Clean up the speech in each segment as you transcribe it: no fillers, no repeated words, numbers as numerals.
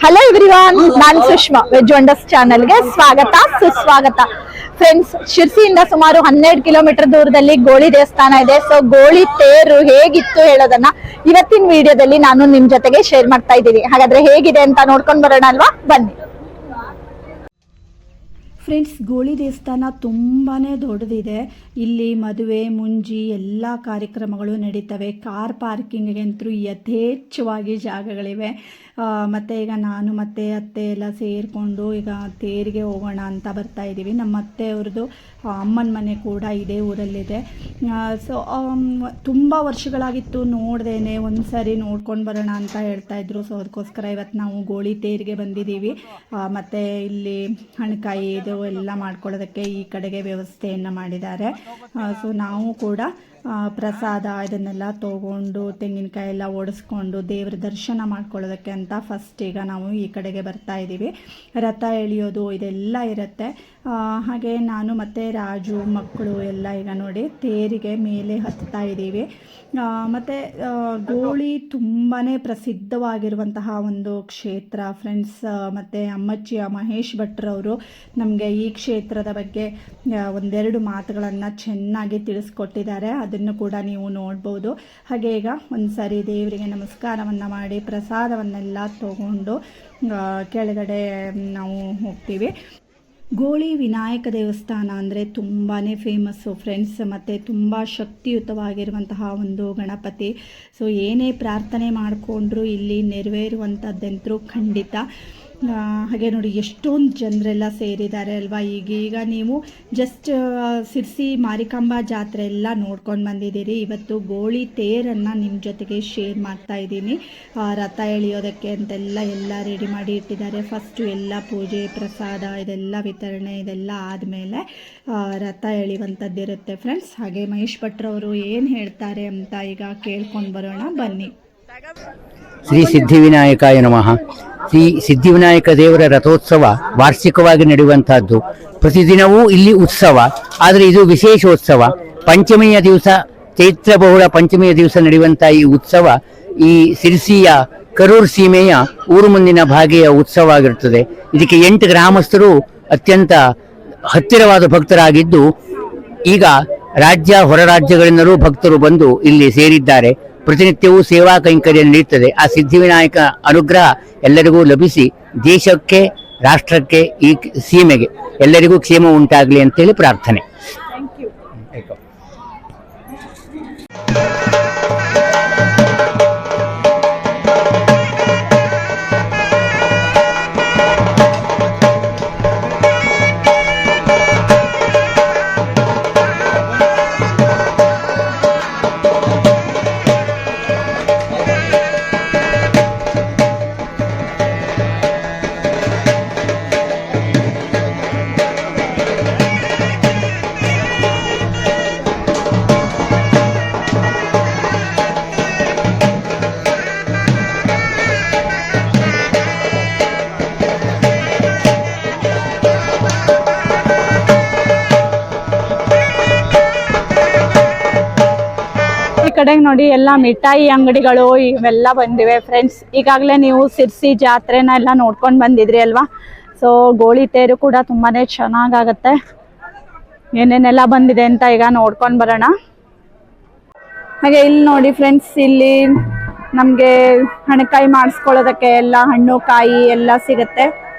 Hello everyone, ನಾನು Sushma. Veg wonders ಚಾನೆಲ್ಗೆ ಸ್ವಾಗತ ಸುಸ್ವಾಗತ. ಫ್ರೆಂಡ್ಸ್, ಶಿರ್ಸಿಯಿಂದ ಸುಮಾರು 12 ಕಿಲೋಮೀಟರ್ ದೂರದಲ್ಲಿ ಗೋಳಿ ದೇವಸ್ಥಾನ ಇದೆ. ಸೊ ಗೋಳಿ ತೇರು ಹೇಗಿತ್ತು ಹೇಳೋದನ್ನ ಇವತ್ತಿನ ವಿಡಿಯೋದಲ್ಲಿ ನಾನು ನಿಮ್ ಜೊತೆಗೆ ಶೇರ್ ಮಾಡ್ತಾ ಇದ್ದೀನಿ. ಹಾಗಾದ್ರೆ ಹೇಗಿದೆ ಅಂತ ನೋಡ್ಕೊಂಡ್ ಬರೋಣ ಅಲ್ವಾ, ಬನ್ನಿ. ಫ್ರೆಂಡ್ಸ್, ಗೋಳಿ ದೇವಸ್ಥಾನ ತುಂಬಾ ದೊಡ್ಡದಿದೆ. ಇಲ್ಲಿ ಮದುವೆ ಮುಂಜಿ ಎಲ್ಲ ಕಾರ್ಯಕ್ರಮಗಳು ನಡೀತವೆ. ಕಾರ್ ಪಾರ್ಕಿಂಗಿಗಂತೂ ಯಥೇಚ್ಛವಾಗಿ ಜಾಗಗಳಿವೆ. ಮತ್ತು ಈಗ ನಾನು ಮತ್ತು ಅತ್ತೆ ಎಲ್ಲ ಸೇರಿಕೊಂಡು ಈಗ ತೇರಿಗೆ ಹೋಗೋಣ ಅಂತ ಬರ್ತಾ ಇದ್ದೀವಿ. ನಮ್ಮ ಅತ್ತೆಯವ್ರದ್ದು ಅಮ್ಮನ ಮನೆ ಕೂಡ ಇದೇ ಊರಲ್ಲಿದೆ. ಸೊ ತುಂಬ ವರ್ಷಗಳಾಗಿತ್ತು ನೋಡ್ದೇನೆ, ಒಂದು ಸಾರಿ ನೋಡ್ಕೊಂಡು ಬರೋಣ ಅಂತ ಹೇಳ್ತಾಯಿದ್ರು. ಸೊ ಅದಕ್ಕೋಸ್ಕರ ಇವತ್ತು ನಾವು ಗೋಳಿ ತೇರಿಗೆ ಬಂದಿದ್ದೀವಿ. ಮತ್ತು ಇಲ್ಲಿ ಹಣಕಾಯಿ ಇದು ಎಲ್ಲ ಮಾಡ್ಕೊಳ್ಳೋದಕ್ಕೆ ಈ ಕಡೆಗೆ ವ್ಯವಸ್ಥೆಯನ್ನು ಮಾಡಿದ್ದಾರೆ. ಸೊ ನಾವು ಕೂಡ ಪ್ರಸಾದ ಇದನ್ನೆಲ್ಲ ತೊಗೊಂಡು ತೆಂಗಿನಕಾಯಿ ಎಲ್ಲ ಒಡಿಸ್ಕೊಂಡು ದೇವ್ರ ದರ್ಶನ ಮಾಡ್ಕೊಳ್ಳೋದಕ್ಕೆ ಅಂತ ಫಸ್ಟ್ ಈಗ ನಾವು ಈ ಕಡೆಗೆ ಬರ್ತಾ ಇದ್ದೀವಿ. ರಥ ಎಳೆಯೋದು ಇದೆಲ್ಲ ಇರುತ್ತೆ. ಹಾಗೆ ನಾನು ಮತ್ತು ರಾಜು ಮಕ್ಕಳು ಎಲ್ಲ ಈಗ ನೋಡಿ ತೇರಿಗೆ ಮೇಲೆ ಹತ್ತಾ ಇದ್ದೀವಿ. ಮತ್ತು ಗೋಳಿ ತುಂಬಾ ಪ್ರಸಿದ್ಧವಾಗಿರುವಂತಹ ಒಂದು ಕ್ಷೇತ್ರ ಫ್ರೆಂಡ್ಸ್. ಮತ್ತು ಅಮ್ಮಚ್ಚಿಯ ಮಹೇಶ್ ಭಟ್ರವರು ನಮಗೆ ಈ ಕ್ಷೇತ್ರದ ಬಗ್ಗೆ ಒಂದೆರಡು ಮಾತುಗಳನ್ನು ಚೆನ್ನಾಗಿ ತಿಳಿಸ್ಕೊಟ್ಟಿದ್ದಾರೆ. ಅದನ್ನು ಕೂಡ ನೀವು ನೋಡ್ಬೋದು. ಹಾಗೆ ಈಗ ಒಂದು ಸಾರಿ ದೇವರಿಗೆ ನಮಸ್ಕಾರವನ್ನು ಮಾಡಿ ಪ್ರಸಾದವನ್ನೆಲ್ಲ ತಗೊಂಡು ಕೆಳಗಡೆ ನಾವು ಹೋಗ್ತೀವಿ. ಗೋಳಿ ವಿನಾಯಕ ದೇವಸ್ಥಾನ ಅಂದರೆ ತುಂಬಾ ಫೇಮಸ್ಸು ಫ್ರೆಂಡ್ಸ್. ಮತ್ತು ತುಂಬ ಶಕ್ತಿಯುತವಾಗಿರುವಂತಹ ಒಂದು ಗಣಪತಿ. ಸೊ ಏನೇ ಪ್ರಾರ್ಥನೆ ಮಾಡಿಕೊಂಡ್ರೂ ಇಲ್ಲಿ ನೆರವೇರುವಂಥದ್ದಂತರೂ ಖಂಡಿತ. ಹಾಗೆ ನೋಡಿ ಎಷ್ಟೊಂದು ಜನರೆಲ್ಲ ಸೇರಿದ್ದಾರೆ ಅಲ್ವಾ. ಈಗ ನೀವು ಜಸ್ಟ್ ಸಿರ್ಸಿ ಮಾರಿಕಾಂಬಾ ಜಾತ್ರೆ ಎಲ್ಲ ನೋಡ್ಕೊಂಡು ಬಂದಿದ್ದೀರಿ. ಇವತ್ತು ಗೋಳಿ ತೇರನ್ನು ನಿಮ್ಮ ಜೊತೆಗೆ ಶೇರ್ ಮಾಡ್ತಾ ಇದ್ದೀನಿ. ರಥ ಎಳೆಯೋದಕ್ಕೆ ಅಂತೆಲ್ಲ ರೆಡಿ ಮಾಡಿ ಇಟ್ಟಿದ್ದಾರೆ. ಫಸ್ಟು ಎಲ್ಲ ಪೂಜೆ ಪ್ರಸಾದ ಇದೆಲ್ಲ ವಿತರಣೆ ಇದೆಲ್ಲ ಆದಮೇಲೆ ರಥ ಎಳೆಯುವಂಥದ್ದಿರುತ್ತೆ ಫ್ರೆಂಡ್ಸ್. ಹಾಗೆ ಮಹೇಶ್ ಭಟ್ರವರು ಏನು ಹೇಳ್ತಾರೆ ಅಂತ ಈಗ ಕೇಳ್ಕೊಂಡು ಬರೋಣ, ಬನ್ನಿ. ಶ್ರೀ ಸಿದ್ಧಿವಿನಾಯಕಾಯ ನಮಃ. ಶ್ರೀ ಸಿದ್ಧಿವಿನಾಯಕ ದೇವರ ರಥೋತ್ಸವ ವಾರ್ಷಿಕವಾಗಿ ನಡೆಯುವಂತಹದ್ದು. ಪ್ರತಿದಿನವೂ ಇಲ್ಲಿ ಉತ್ಸವ, ಆದರೆ ಇದು ವಿಶೇಷೋತ್ಸವ. ಪಂಚಮಿಯ ದಿವಸ, ಚೈತ್ರ ಬಹುಳ ಪಂಚಮಿಯ ದಿವಸ ನಡೆಯುವಂತಹ ಈ ಉತ್ಸವ ಈ ಸಿರ್ಸಿಯ ಕರೂರ್ ಸೀಮೆಯ ಊರು ಮುಂದಿನ ಭಾಗೆಯ ಉತ್ಸವ ಆಗಿರುತ್ತದೆ. ಇದಕ್ಕೆ 8 ಗ್ರಾಮಸ್ಥರು ಅತ್ಯಂತ ಹತ್ತಿರವಾದ ಭಕ್ತರಾಗಿದ್ದು, ಈಗ ರಾಜ್ಯ ಹೊರ ರಾಜ್ಯಗಳಿಂದಲೂ ಭಕ್ತರು ಬಂದು ಇಲ್ಲಿ ಸೇರಿದ್ದಾರೆ. ಪ್ರತಿನಿತ್ಯವೂ ಸೇವಾ ಕೈಂಕರ್ಯ ನಡೆಯುತ್ತದೆ. ಆ ಸಿದ್ಧಿವಿನಾಯಕ ಅನುಗ್ರಹ ಎಲ್ಲರಿಗೂ ಲಭಿಸಿ ದೇಶಕ್ಕೆ, ರಾಷ್ಟ್ರಕ್ಕೆ, ಈ ಸೀಮೆಗೆ ಎಲ್ಲರಿಗೂ ಕ್ಷೇಮ ಉಂಟಾಗಲಿ ಅಂತೇಳಿ ಪ್ರಾರ್ಥನೆ. ಕಡೆಗೆ ನೋಡಿ ಎಲ್ಲ ಮಿಠಾಯಿ ಅಂಗಡಿಗಳು ಇವೆಲ್ಲ ಬಂದಿವೆ ಫ್ರೆಂಡ್ಸ್. ಈಗಾಗಲೇ ನೀವು ಸಿರ್ಸಿ ಜಾತ್ರೆನ ಎಲ್ಲ ನೋಡ್ಕೊಂಡು ಬಂದಿದ್ರಿ ಅಲ್ವಾ. ಸೊ ಗೋಳಿ ತೇರು ಕೂಡ ತುಂಬಾ ಚೆನ್ನಾಗಾಗತ್ತೆ. ಏನೇನೆಲ್ಲ ಬಂದಿದೆ ಅಂತ ಈಗ ನೋಡ್ಕೊಂಡು ಬರೋಣ. ಹಾಗೆ ಇಲ್ಲಿ ನೋಡಿ ಫ್ರೆಂಡ್ಸ್, ಇಲ್ಲಿ ನಮಗೆ ಹಣಕಾಯಿ ಮಾಡಿಸ್ಕೊಳ್ಳೋದಕ್ಕೆ ಎಲ್ಲ ಹಣ್ಣು ಕಾಯಿ ಎಲ್ಲ ಸಿಗುತ್ತೆ.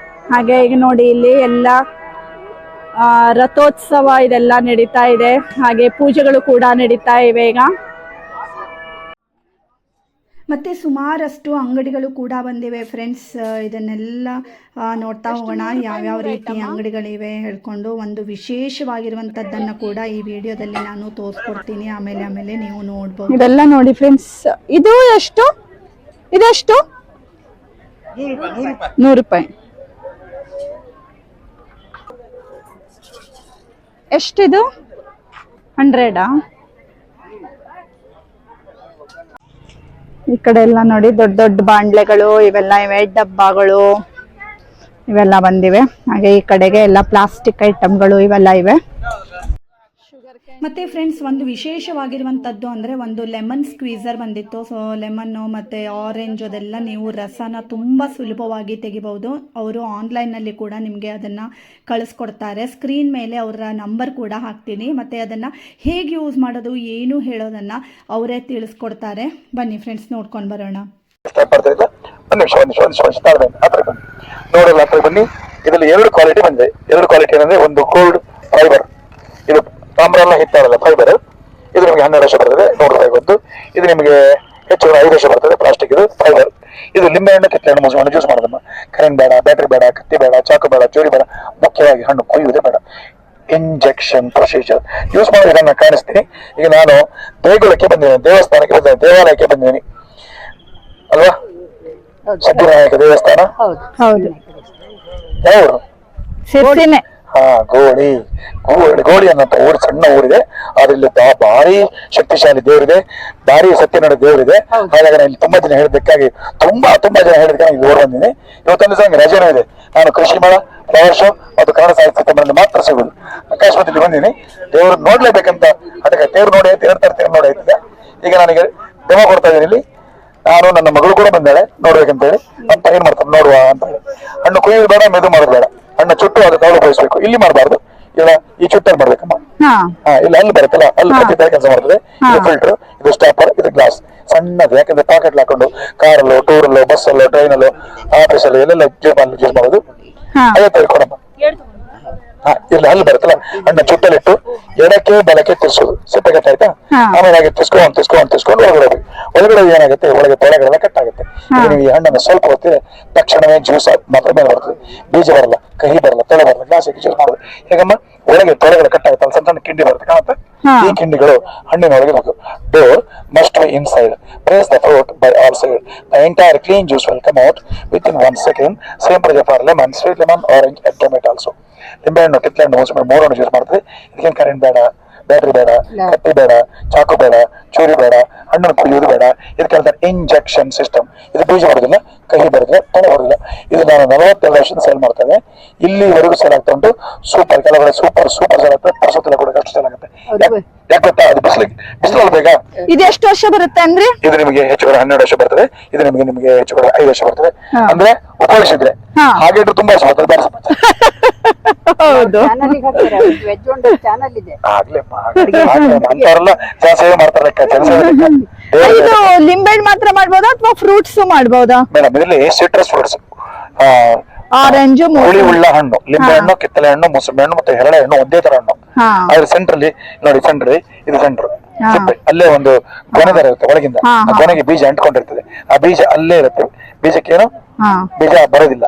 ಹಾಗೆ ಈಗ ನೋಡಿ ಇಲ್ಲಿ ಎಲ್ಲ ರಥೋತ್ಸವ ಇದೆಲ್ಲ ನಡೀತಾ ಇದೆ. ಹಾಗೆ ಪೂಜೆಗಳು ಕೂಡ ನಡೀತಾ ಇವೆ ಈಗ. ಮತ್ತು ಸುಮಾರಷ್ಟು ಅಂಗಡಿಗಳು ಕೂಡ ಬಂದಿವೆ ಫ್ರೆಂಡ್ಸ್. ಇದನ್ನೆಲ್ಲ ನೋಡ್ತಾ ಹೋಗೋಣ ಯಾವ್ಯಾವ ರೀತಿ ಅಂಗಡಿಗಳಿವೆ ಹೇಳ್ಕೊಂಡು. ಒಂದು ವಿಶೇಷವಾಗಿರುವಂಥದ್ದನ್ನು ಕೂಡ ಈ ವಿಡಿಯೋದಲ್ಲಿ ನಾನು ತೋರಿಸ್ಕೊಡ್ತೀನಿ. ಆಮೇಲೆ ನೀವು ನೋಡ್ಬೋದು. ಇದೆಲ್ಲ ನೋಡಿ ಫ್ರೆಂಡ್ಸ್, ಇದು ಎಷ್ಟು? ಇದೆಷ್ಟು? 100 ರೂಪಾಯಿ. ಎಷ್ಟಿದು? 100? ಈ ಕಡೆ ಎಲ್ಲ ನೋಡಿ ದೊಡ್ಡ ದೊಡ್ಡ ಬಾಂಡ್ಲೆಗಳು ಇವೆಲ್ಲ ಇವೆ, ಡಬ್ಬಗಳು ಇವೆಲ್ಲ ಬಂದಿವೆ. ಹಾಗೆ ಈ ಕಡೆಗೆ ಎಲ್ಲ ಪ್ಲಾಸ್ಟಿಕ್ ಐಟಮ್ಗಳು ಇವೆಲ್ಲ ಇವೆ. ಶುಗರ್ ಮತ್ತು ಫ್ರೆಂಡ್ಸ್ ಒಂದು ವಿಶೇಷವಾಗಿರುವಂಥದ್ದು ಅಂದರೆ ಒಂದು ಲೆಮನ್ ಸ್ಕ್ವೀಸರ್ ಬಂದಿತ್ತು. ಸೊ ಲೆಮನ್ನು ಮತ್ತು ಆರೆಂಜ್ ಅದೆಲ್ಲ ನೀವು ರಸನ ತುಂಬ ಸುಲಭವಾಗಿ ತೆಗಿಬೋದು. ಅವರು ಆನ್ಲೈನಲ್ಲಿ ಕೂಡ ನಿಮಗೆ ಅದನ್ನು ಕಳಿಸ್ಕೊಡ್ತಾರೆ. ಸ್ಕ್ರೀನ್ ಮೇಲೆ ಅವರ ನಂಬರ್ ಕೂಡ ಹಾಕ್ತೀನಿ. ಮತ್ತು ಅದನ್ನು ಹೇಗೆ ಯೂಸ್ ಮಾಡೋದು ಏನು ಹೇಳೋದನ್ನು ಅವರೇ ತಿಳಿಸ್ಕೊಡ್ತಾರೆ. ಬನ್ನಿ ಫ್ರೆಂಡ್ಸ್ ನೋಡ್ಕೊಂಡು ಬರೋಣ. ನೋಡಲ್ಲ ಹತ್ರ ಬನ್ನಿ. ಇದರಲ್ಲಿ 2 ಕ್ವಾಲಿಟಿ ಬಂದಿದೆ. 2 ಕ್ವಾಲಿಟಿ ಏನಂದ್ರೆ ಒಂದು ಗೋಲ್ಡ್ ಫೈಬರ್, ಇದು ತಾಮ್ರ ಹಿತ್ತಾರಲ್ಲ ಫೈಬರ್, ಇದು ನಿಮಗೆ 12 ವರ್ಷ ಬರ್ತದೆ 100 ರೂಪಾಯಿ ಬಂದು. ಇದು ನಿಮಗೆ ಹೆಚ್ಚು 5 ವರ್ಷ ಬರ್ತದೆ ಪ್ಲಾಸ್ಟಿಕ್, ಇದು ಫೈಬರ್. ಇದು ಲಿಂಬೆ ಹಣ್ಣು ಕಿತ್ತಳೆ ಹಣ್ಣು ಮುಗಿಸ್ಕೊಂಡು ಜ್ಯೂಸ್ ಮಾಡೋದಮ್ಮ. ಕರೆಂಟ್ ಬೇಡ, ಬ್ಯಾಟ್ರಿ ಬೇಡ, ಕತ್ತಿ ಬೇಡ, ಚಾಕು ಬೇಡ, ಚೂರಿ ಬೇಡ, ಮುಖ್ಯವಾಗಿ ಹಣ್ಣು ಕೊಯ್ಯುವುದೇ ಬೇಡ. ಇಂಜೆಕ್ಷನ್ ಪ್ರೊಸೀಜರ್ ಯೂಸ್ ಮಾಡೋ ಇದನ್ನ ಕಾಣಿಸ್ತೀನಿ. ಈಗ ನಾನು ದೇಗುಲಕ್ಕೆ ಬಂದಿದ್ದೀನಿ, ದೇವಸ್ಥಾನಕ್ಕೆ ಬಂದಿದ್ದೀನಿ, ದೇವಾಲಯಕ್ಕೆ ಬಂದಿದ್ದೀನಿ ಅಲ್ವಾ? ಸಿದ್ಧಿವಿನಾಯಕ ದೇವಸ್ಥಾನ ಹೌದು, ಯಾವ ಸಿರ್ಸಿನೇ. ಗೋಳಿ ಗೋಳಿ ಅನ್ನೋ ಊರು, ಸಣ್ಣ ಊರಿದೆ. ಅದ್ರಲ್ಲಿ ಭಾರಿ ಶಕ್ತಿಶಾಲಿ ದೇವರಿದೆ, ಭಾರಿ ಸತ್ಯನಾರಾಯಣ ದೇವರಿದೆ. ಹಾಗಾಗಿ ನಾನು ಇಲ್ಲಿ ತುಂಬಾ ಜನ ಹೇಳೋದಕ್ಕಾಗಿ ತುಂಬಾ ಜನ ಹೇಳೋದಕ್ಕೆ ಇಲ್ಲಿ ಓಡ್ ಬಂದಿದ್ದೀನಿ. ಇವತ್ತೊಂದು ದಿವಸ ರಜೆನೂ ಇದೆ. ನಾನು ಕೃಷಿ ಮೇಳ, ಫ್ಲವರ್ ಶೋ ಮತ್ತು ಕನ್ನಡ ಸಾಹಿತ್ಯ ಸಮ್ಮೇಳನ ಮಾತ್ರ ಸಿಗುದು. ಅಕಸ್ಮಾತ್ ಬಂದಿದ್ದೀನಿ. ದೇವ್ರು ನೋಡ್ಲೇಬೇಕಂತ ಅದಕ್ಕೆ ದೇವ್ರು ನೋಡಿ ತೇರು ನೋಡಿ ಆಯ್ತಿದೆ. ಈಗ ನನಗೆ ಡೆಮೋ ಕೊಡ್ತಾ ಇದ್ದೀನಿ ಇಲ್ಲಿ. ನಾನು ನನ್ನ ಮಗಳು ಕೂಡ ಬಂದಾಳೆ ನೋಡ್ಬೇಕಂತ ಹೇಳಿ. ಅಂತ ಏನ್ ಮಾಡ್ತಾರೆ ನೋಡುವ ಅಂತ ಹೇಳಿ. ಹಣ್ಣು ಕುಯ್ಯೋದು ಬೇಡ, ಮೆದು ಮಾಡೋದು ಬೇಡ. ಹಣ್ಣು ಚುಟ್ಟು ಅದು ಕಾಳು ಉಪಯೋಗಿಸ್ಬೇಕು. ಇಲ್ಲಿ ಮಾಡಬಾರ್ದು, ಇಲ್ಲ ಈ ಚುಟ್ಟಲ್ಲಿ ಮಾಡ್ಬೇಕಮ್ಮ. ಇಲ್ಲ ಅಲ್ಲಿ ಬರುತ್ತಲ್ಲ, ಅಲ್ಲಿ ಕತ್ತಿದ್ದ ಕೆಲಸ ಮಾಡ್ತದೆ. ಇದು ಫಿಲ್ಟರ್, ಇದು ಸ್ಟಾಪರ್, ಇದು ಗ್ಲಾಸ್ ಸಣ್ಣದು. ಯಾಕಂದ್ರೆ ಪಾಕೆಟ್ ಹಾಕೊಂಡು ಕಾರಲ್ಲೋ, ಟೂರಲ್ಲೋ, ಬಸ್ಸಲ್ಲೋ, ಟ್ರೈನಲ್ಲೋ, ಆಫೀಸಲ್ಲೋ ಎಲ್ಲೆಲ್ಲ ಯೂಸ್ ಮಾಡೋದು. ಅದೇ ಕೊಡಮ್ಮ. ಇಲ್ಲ ಅಲ್ಲಿ ಬರುತ್ತಲ್ಲ, ಹಣ್ಣು ಚುಟ್ಟಲಿಟ್ಟು ಎಡಕ್ಕೆ ಬಲಕ್ಕೆ ತಿರ್ಸೋದು. ಸಿಪ್ಪೆ ಕಟ್ಟಾಯ್ತಾ? ಆಮೇಲೆ ಹಾಗೆ ತಿಸ್ಕೊಂಡು ಒಳಗಡೆ ಏನಾಗುತ್ತೆ, ಒಳಗೆ ತೊಳೆಗಳೆಲ್ಲ ಕಟ್ಟಾಗುತ್ತೆ. ನೀವು ಈ ಹಣ್ಣನ್ನು ಸ್ವಲ್ಪ ಹೊತ್ತಿದ್ರೆ ತಕ್ಷಣವೇ ಜ್ಯೂಸ್ ಮಾತ್ರ ಮೇಲೆ ಬರ್ತದೆ. ಬೀಜ ಬರಲ್ಲ, ಕಹಿ ಬರಲ್ಲ, ತೊಳೆ ಬರಲ್ಲ. ಗ್ಲಾಸಿಗೆ ಜ್ಯೂಸ್ ಮಾಡೋದು ಹೇಗಮ್ಮ? ಒಳಗೆ ತೊಳೆಗಳು ಕಟ್ಟಾಗುತ್ತಲ್ಲ, ಸಣ್ಣ ಕಿಂಡಿ ಬರುತ್ತೆ ಕಾಣುತ್ತೆ. ಈ ಕಿಂಡಿಗಳು ಹಣ್ಣಿನ ಒಳಗೆ ಬೇಕು. Door must be inside. Press the fruit by all sides. The entire clean juice will come out within 1 second. Same procedure for lemon, sweet lemon, orange and tomato also. ಲಿಂಬೆ ಹಣ್ಣು, ಕಿತ್ತಳೆ ಹಣ್ಣು, ಮೂಸಂಬಿ 3 ಹಣ್ಣು ಯೂಸ್ ಮಾಡ್ತದೆ. ಇದಕ್ಕೆ ಕರೆಂಟ್ ಬೇಡ, battery ಬೇಡ, ಕತ್ತಿ ಬೇಡ, ಚಾಕು ಬೇಡ, ಚೂರಿ ಬೇಡ, ಹಣ್ಣನ್ನು ಕುಯ್ಯೋದು ಬೇಡ. ಇದಕ್ಕೆ ಹೇಳ್ತಾರೆ ಇಂಜೆಕ್ಷನ್ ಸಿಸ್ಟಮ್. ಇದು ಬೀಜ ಬರೋದಿಲ್ಲ, ಕಹಿ ಬರೋದಿಲ್ಲ, ತೊಳೆ ಬರೋದಿಲ್ಲ. ಇದು ನಾನು 42 ವರ್ಷದಿಂದ ಸೇಲ್ ಮಾಡ್ತಾ ಇದ್ದೇನೆ. ಇಲ್ಲಿವರೆಗೂ ಸೇಲ್ ಆಗ್ತಾ ಉಂಟು. ಸೂಪರ್, ಕೆಲವಡೆ ಸೂಪರ್ ಸೇಲ್ ಆಗ್ತದೆ. ಪರ್ಸತ್ತಲ್ಲ ಕೂಡ ಅಷ್ಟು ಸೇಲ್ ಆಗುತ್ತೆ. ಯಾಕೆ ಗೊತ್ತಾ? ಅದು ಬಿಸಿಲಲ್ಲಿ ಬೇಗ. ಇದು ಎಷ್ಟು ವರ್ಷ ಬರುತ್ತೆ ಅಂದ್ರೆ? ಇದು ನಿಮಗೆ ಹೆಚ್ಚು 12 ವರ್ಷ ಬರ್ತದೆ. ಇದು ನಿಮಗೆ ಹೆಚ್ಚು 5 ವರ್ಷ ಬರ್ತದೆ. ಅಂದ್ರೆ ಉಪಯೋಗಿಸಿದ್ರೆ ಹಾಗೆ ತುಂಬಾ ವರ್ಷ ಬರ್ತದೆ. ಹೌದು, ಸೇವೆ ಮಾಡ್ತಾರೆ. ಇದು ಲಿಂಬೆಹಣ್ಣು ಮಾತ್ರ ಮಾಡ್ಬೋದಾ ಅಥವಾ ಫ್ರೂಟ್ಸ್ ಮಾಡ್ಬೋದಾ? ಮೇಡಮ್ ಇದರಲ್ಲಿ ಸಿಟ್ರಸ್ ಫ್ರೂಟ್ಸ್, ಆರೆಂಜ್, ಹುಳಿ ಉಳ್ಳ ಹಣ್ಣು, ಲಿಂಬೆ ಹಣ್ಣು, ಕಿತ್ತಳೆ ಹಣ್ಣು, ಮೂಸಂಬಿ ಹಣ್ಣು ಮತ್ತೆ ಹರಳೆ ಹಣ್ಣು ಒಂದೇ ತರ ಹಣ್ಣು. ಅದ್ರ ಸೆಂಟ್ರಲ್ಲಿ ನೋಡಿ, ಇದು ಸೆಂಟ್ರ್ ಅಲ್ಲೇ ಒಂದು ಗೊನೆ ತರ ಇರುತ್ತೆ ಒಳಗಿಂದ. ಆ ಗೊನೆಗೆ ಬೀಜ ಅಂಟ್ಕೊಂಡಿರ್ತದೆ. ಆ ಬೀಜ ಅಲ್ಲೇ ಇರುತ್ತೆ. ಬೀಜಕ್ಕೇನು ಬೀಜ ಬರೋದಿಲ್ಲ,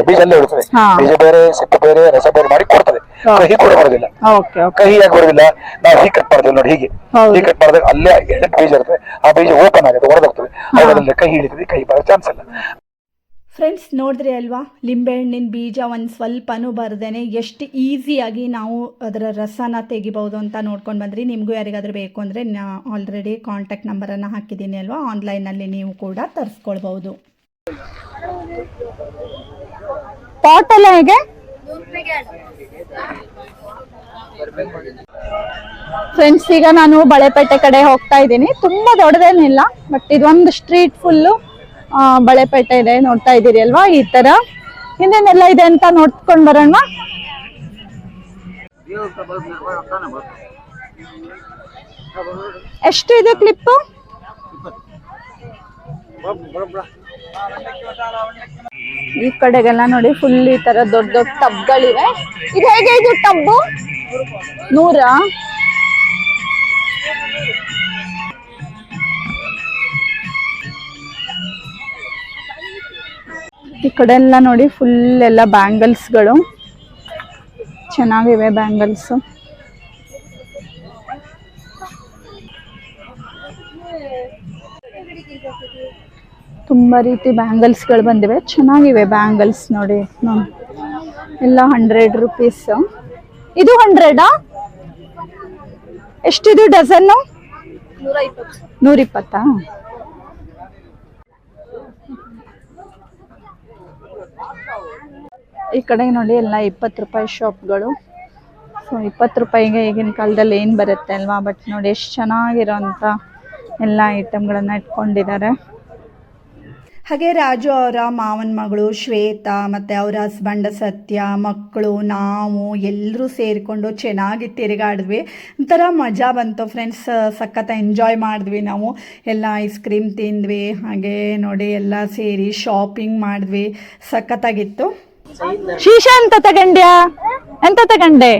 ಬೀಜ ಅಲ್ಲೇ ಇರ್ತದೆ. ಬೀಜ ಬೇರೆ, ಸಿಪ್ಪೆ ಬೇರೆ, ರಸ ಬೇರೆ ಮಾಡಿ ಕೊಡ್ತದೆ. ಕಹಿ ಕೂಡ ಬರೋದಿಲ್ಲ. ಕಹಿಯಾಗಿ ಬರೋದಿಲ್ಲ. ನಾವು ಹೀಗೆ ಕಟ್ ಮಾಡ್ತೇವೆ ನೋಡಿ, ಹೀಗೆ ಕಟ್ ಮಾಡಿದಾಗ ಅಲ್ಲೇ ಬೀಜ ಇರ್ತದೆ. ಆ ಬೀಜ ಓಪನ್ ಆಗುತ್ತೆ, ಹೊರದೋಗ್ತದೆ. ಅದ್ರಲ್ಲಿ ಕಹಿ ಹಿಡಿತದೆ, ಕಹಿ ಬರೋ ಚಾನ್ಸ್ ಇಲ್ಲ. ಫ್ರೆಂಡ್ಸ್ ನೋಡಿದ್ರಿ ಅಲ್ವಾ, ಲಿಂಬೆಹಣ್ಣಿನ ಬೀಜ ಒಂದು ಸ್ವಲ್ಪನೂ ಬರ್ದೇನೆ ಎಷ್ಟು ಈಸಿಯಾಗಿ ನಾವು ಅದರ ರಸನ ತೆಗಿಬೋದು ಅಂತ ನೋಡ್ಕೊಂಡು ಬಂದ್ರಿ. ನಿಮಗೂ ಯಾರಿಗಾದ್ರೂ ಬೇಕು ಅಂದರೆ ಆಲ್ರೆಡಿ ಕಾಂಟ್ಯಾಕ್ಟ್ ನಂಬರನ್ನು ಹಾಕಿದ್ದೀನಿ ಅಲ್ವಾ, ಆನ್ಲೈನಲ್ಲಿ ನೀವು ಕೂಡ ತರಿಸ್ಕೊಳ್ಬೋದು. ಪಾಟ್ ಎಲ್ಲ ಹೇಗೆ? ಫ್ರೆಂಡ್ಸ್ ಈಗ ನಾನು ಬಳೆಪೇಟೆ ಕಡೆ ಹೋಗ್ತಾ ಇದ್ದೀನಿ. ತುಂಬಾ ದೊಡ್ಡದೇನಿಲ್ಲ, ಬಟ್ ಇದೊಂದು ಸ್ಟ್ರೀಟ್ ಫುಲ್ಲು ಬಳೆಪೇಟೆ ಇದೆ. ನೋಡ್ತಾ ಇದ್ದೀರಿ ಅಲ್ವಾ, ಈ ತರ ಇನ್ನೇನೆಲ್ಲ ಇದೆ ಅಂತ ನೋಡ್ಕೊಂಡ್ ಬರೋಣ. ಎಷ್ಟು ಇದೆ ಕ್ಲಿಪ್? ಈ ಕಡೆಗೆಲ್ಲ ನೋಡಿ ಫುಲ್ ಈ ತರ ದೊಡ್ಡ ದೊಡ್ಡ ಟಬ್ಗಳಿವೆ. ಇದು ಹೇಗೆ ಇದು ಟಬ್ಬು? 100? ಈ ಕಡೆ ಎಲ್ಲ ನೋಡಿ ಫುಲ್ ಎಲ್ಲ ಬ್ಯಾಂಗಲ್ಸ್ಗಳು ಚೆನ್ನಾಗಿವೆ. ಬ್ಯಾಂಗಲ್ಸ್ ತುಂಬಾ ರೀತಿ ಬ್ಯಾಂಗಲ್ಸ್ಗಳು ಬಂದಿವೆ, ಚೆನ್ನಾಗಿವೆ ಬ್ಯಾಂಗಲ್ಸ್ ನೋಡಿ. ಎಲ್ಲ 100 ರೂಪೀಸ್. ಇದು 100? ಎಷ್ಟಿದು ಡಜನ್ನು? 120. ಈ ಕಡೆ ನೋಡಿ ಎಲ್ಲ 20 ರೂಪಾಯಿ ಶಾಪ್ಗಳು. ಸೊ 20 ರೂಪಾಯಿಗೆ ಈಗಿನ ಕಾಲದಲ್ಲಿ ಏನು ಬರುತ್ತೆ ಅಲ್ವಾ. ಬಟ್ ನೋಡಿ ಎಷ್ಟು ಚೆನ್ನಾಗಿರೋಂಥ ಎಲ್ಲ ಐಟಮ್ಗಳನ್ನು ಇಟ್ಕೊಂಡಿದ್ದಾರೆ. ಹಾಗೆ ರಾಜು ಅವರ ಮಾವನ ಮಗಳು ಶ್ವೇತಾ ಮತ್ತು ಅವರ ಹಸ್ಬೆಂಡ್ ಸತ್ಯ, ಮಕ್ಕಳು, ನಾವು ಎಲ್ಲರೂ ಸೇರಿಕೊಂಡು ಚೆನ್ನಾಗಿ ತಿರುಗಾಡಿದ್ವಿ. ಒಂಥರ ಮಜಾ ಬಂತು ಫ್ರೆಂಡ್ಸ್. ಸಖತ್ ಎಂಜಾಯ್ ಮಾಡಿದ್ವಿ ನಾವು. ಎಲ್ಲ ಐಸ್ ಕ್ರೀಮ್ ತಿಂದ್ವಿ. ಹಾಗೆ ನೋಡಿ ಎಲ್ಲ ಸೇರಿ ಶಾಪಿಂಗ್ ಮಾಡಿದ್ವಿ. ಸಖತ್ತಾಗಿತ್ತು. ಶೀಶಾ ಎಂತ ತಗೊಂಡ್ಯಾ? ಎಂತ ತಗೊಂಡೆ?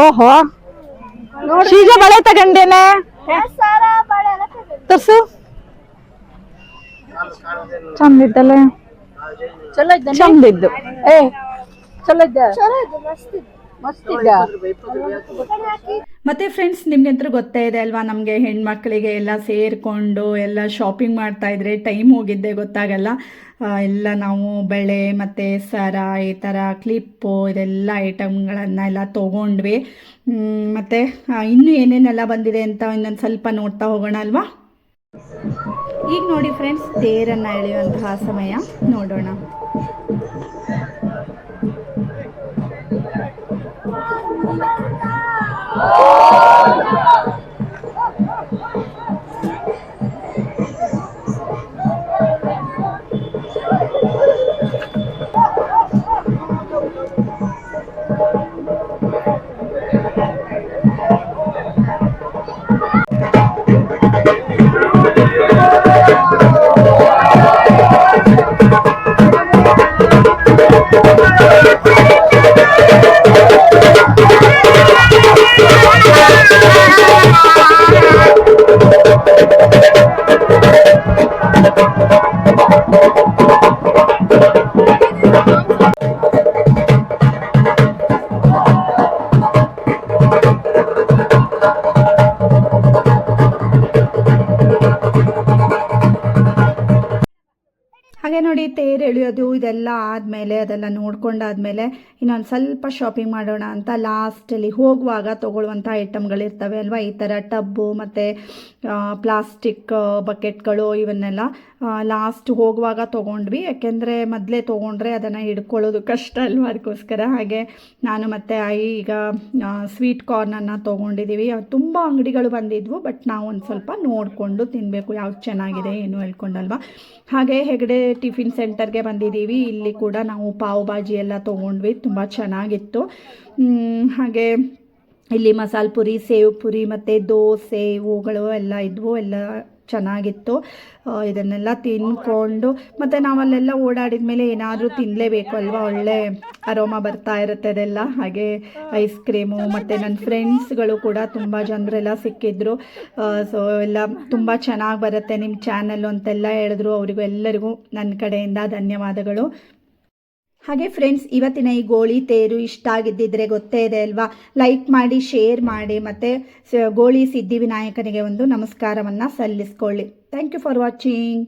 ಓಹೋ, ಶೀಶಾ ಬಳೆ ತಗೊಂಡೇನೆ. ತರ್ಸು. ಚಂದಿದ್ದಲ್ಲ, ಚಂದಿದ್ದು. ಮತ್ತು ಫ್ರೆಂಡ್ಸ್, ನಿಮ್ಗಂತೂ ಗೊತ್ತೇ ಇದೆ ಅಲ್ವಾ, ನಮಗೆ ಹೆಣ್ಮಕ್ಳಿಗೆ ಎಲ್ಲ ಸೇರಿಕೊಂಡು ಎಲ್ಲ ಶಾಪಿಂಗ್ ಮಾಡ್ತಾಯಿದ್ರೆ ಟೈಮ್ ಹೋಗಿದ್ದೆ ಗೊತ್ತಾಗಲ್ಲ. ಎಲ್ಲ ನಾವು ಬಳೆ ಮತ್ತು ಸರ, ಈ ಥರ ಕ್ಲಿಪ್ಪು, ಇದೆಲ್ಲ ಐಟಮ್ಗಳನ್ನು ಎಲ್ಲ ತೊಗೊಂಡ್ವಿ. ಮತ್ತು ಇನ್ನೂ ಏನೇನೆಲ್ಲ ಬಂದಿದೆ ಅಂತ ಇನ್ನೊಂದು ಸ್ವಲ್ಪ ನೋಡ್ತಾ ಹೋಗೋಣ ಅಲ್ವಾ. ಈಗ ನೋಡಿ ಫ್ರೆಂಡ್ಸ್, ತೇರನ್ನು ಎಳೆಯುವಂತಹ ಸಮಯ. ನೋಡೋಣ. ಹಾಗೆ ನೋಡಿ, ತೇರು ಎಳೆಯೋದು ಇದೆಲ್ಲ ಆದಮೇಲೆ, ಅದೆಲ್ಲ ನೋಡ್ಕೊಂಡಾದ್ಮೇಲೆ ಇನ್ನೊಂದು ಸ್ವಲ್ಪ ಶಾಪಿಂಗ್ ಮಾಡೋಣ ಅಂತ ಲಾಸ್ಟಲ್ಲಿ ಹೋಗುವಾಗ ತೊಗೊಳ್ಳುವಂಥ ಐಟಮ್ಗಳಿರ್ತವೆ ಅಲ್ವಾ. ಈ ಥರ ಟಬ್ಬು ಮತ್ತು ಪ್ಲಾಸ್ಟಿಕ್ ಬಕೆಟ್ಗಳು, ಇವನ್ನೆಲ್ಲ ಲಾಸ್ಟ್ ಹೋಗುವಾಗ ತೊಗೊಂಡ್ವಿ. ಯಾಕೆಂದರೆ ಮೊದಲೇ ತೊಗೊಂಡ್ರೆ ಅದನ್ನು ಹಿಡ್ಕೊಳ್ಳೋದು ಕಷ್ಟ ಅಲ್ವಾ, ಅದಕ್ಕೋಸ್ಕರ. ಹಾಗೆ ನಾನು ಮತ್ತು ಈಗ ಸ್ವೀಟ್ ಕಾರ್ನನ್ನು ತೊಗೊಂಡಿದ್ದೀವಿ. ತುಂಬ ಅಂಗಡಿಗಳು ಬಂದಿದ್ವು, ಬಟ್ ನಾವು ಒಂದು ಸ್ವಲ್ಪ ನೋಡಿಕೊಂಡು ತಿನ್ನಬೇಕು, ಯಾವ್ದು ಚೆನ್ನಾಗಿದೆ ಏನು ಹೇಳ್ಕೊಂಡಲ್ವಾ. ಹಾಗೆ ಹೆಗಡೆ ಟಿಫಿನ್ ಸೆಂಟರ್ಗೆ ಬಂದಿದ್ದೀವಿ. ಇಲ್ಲಿ ಕೂಡ ನಾವು ಪಾವ್ ಭಾಜಿ ಎಲ್ಲ ತೊಗೊಂಡ್ವಿ, ತುಂಬ ಚೆನ್ನಾಗಿತ್ತು. ಹಾಗೆ ಇಲ್ಲಿ ಮಸಾಲೆ ಪುರಿ, ಸೇವ್ ಪುರಿ ಮತ್ತು ದೋಸೆ ಇವುಗಳು ಎಲ್ಲ ಇದ್ವು, ಎಲ್ಲ ಚೆನ್ನಾಗಿತ್ತು. ಇದನ್ನೆಲ್ಲ ತಿಂದ್ಕೊಂಡು ಮತ್ತು ನಾವಲ್ಲೆಲ್ಲ ಓಡಾಡಿದ ಮೇಲೆ ಏನಾದರೂ ತಿನ್ನಲೇಬೇಕು ಅಲ್ವಾ, ಒಳ್ಳೆ ಅರೋಮಾ ಬರ್ತಾ ಇರುತ್ತೆ ಅದೆಲ್ಲ. ಹಾಗೆ ಐಸ್ ಕ್ರೀಮು ಮತ್ತು ನನ್ನ ಫ್ರೆಂಡ್ಸ್ಗಳು ಕೂಡ ತುಂಬ ಜನರೆಲ್ಲ ಸಿಕ್ಕಿದ್ರು. ಸೊ ಎಲ್ಲ ತುಂಬ ಚೆನ್ನಾಗಿ ಬರುತ್ತೆ ನಿಮ್ಮ ಚಾನಲ್ಲು ಅಂತೆಲ್ಲ ಹೇಳಿದ್ರು. ಅವರಿಗೂ ಎಲ್ಲರಿಗೂ ನನ್ನ ಕಡೆಯಿಂದ ಧನ್ಯವಾದಗಳು. ಹಾಗೆ ಫ್ರೆಂಡ್ಸ್, ಇವತ್ತಿನ ಈ ಗೋಳಿ ತೇರು ಇಷ್ಟ ಆಗಿದ್ದಿದ್ರೆ ಗೊತ್ತೇ ಇದೆ ಅಲ್ವಾ, ಲೈಕ್ ಮಾಡಿ, ಶೇರ್ ಮಾಡಿ, ಮತ್ತು ಗೋಳಿ ಸಿದ್ಧಿವಿನಾಯಕನಿಗೆ ಒಂದು ನಮಸ್ಕಾರವನ್ನು ಸಲ್ಲಿಸ್ಕೊಳ್ಳಿ. Thank you for watching.